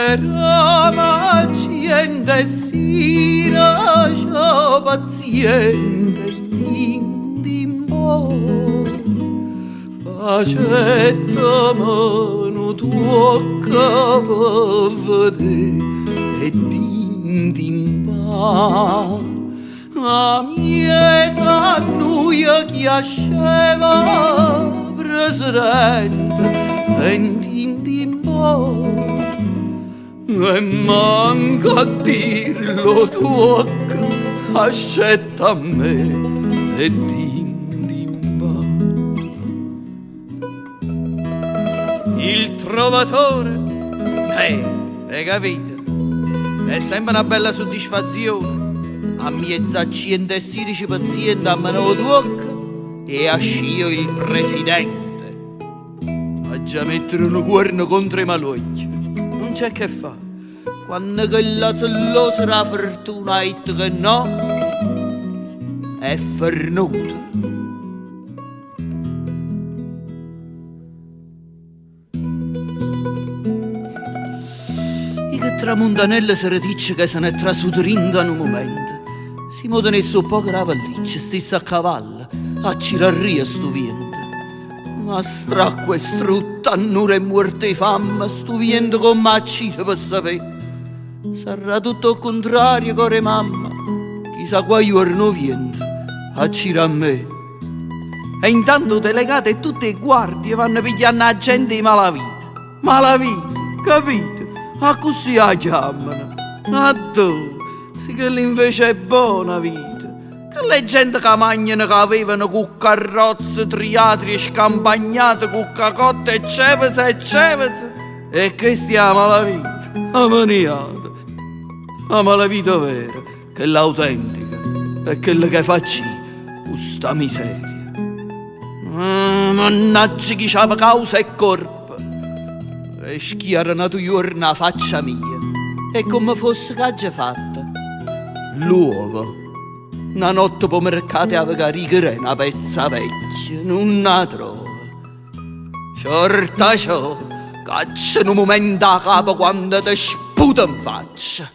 Era paziente, si lascia paziente, din din po', facetta mano tocca per vedere, e din din pa. A mieta nuia chi asceva, presidente, e din din po'. E manca a dirlo tocca, accetta a me e din ba. Il trovatore, hai capito? È sempre una bella soddisfazione. A mezza 116 pazienti a mano tocca e ascio il presidente. A già mettere un cuorno contro i malocchi. Non c'è che fa. Quando quella zellosa la fortuna ha detto che no, è fernuta. I che tramontanelle si dice che se ne è trasudringa in un momento. Si muovono su poco la pelliccia, stessa a cavallo, a cirarria sto vento. Ma stracco e strutta, annura e morte di fame, sto vento con macita per sapere. Sarà tutto il contrario, core mamma, chissà qua giorno viene, a cira a me. E intanto delegate e tutte le guardie vanno pigliando la gente di malavita. Malavita, capito? A così la chiamano. A tu, sì che invece è buona vita. Che le gente che mangiano che avevano con carrozze, triatri e scampagnate, con cacotte e ceveze. E questa è la malavita, la maniata. La malavita vera, che è l'autentica, è quella che facci, questa miseria. Mannaggia chi c'aveva causa e corpo. E schiarano tu giorno la faccia mia. E come fosse che ha già fatta. L'uovo. Una notte pomeriggio aveva rigere una pezza vecchia, non la trova. Certa ciò, caccia in un momento a capo quando ti sputa in faccia.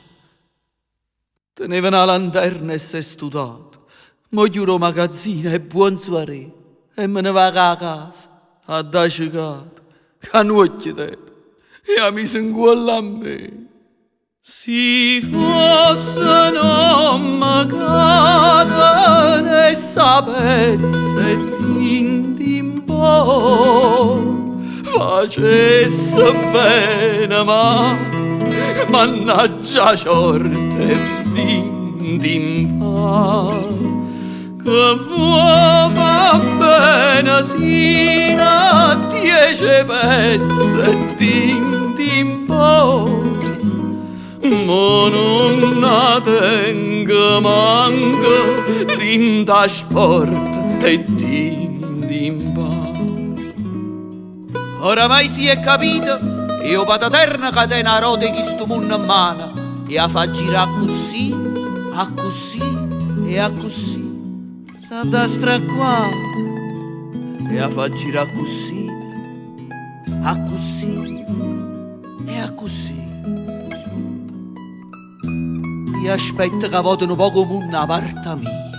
Teneva una lanterna e si è studiato. Mo chiudo magazzino e buon soirée. E me ne va a casa, a da cicato, canocchio te. E ha messo in cuore a me. Si fosse non magata e sapesse din po', facesse bene ma mannaggia sorte din pa. Che vuoi fa bene sino a 10 pezzi din po'. Ma non la tengo manca rinda sport e din pa. Oramai si è capito, io vado terna catena rode chi sto mondo in mano e a fa girare così, a così e a così. Sa destra qua e a fa girare così, a così e a così. Io aspetto che vado un poco a parte mia.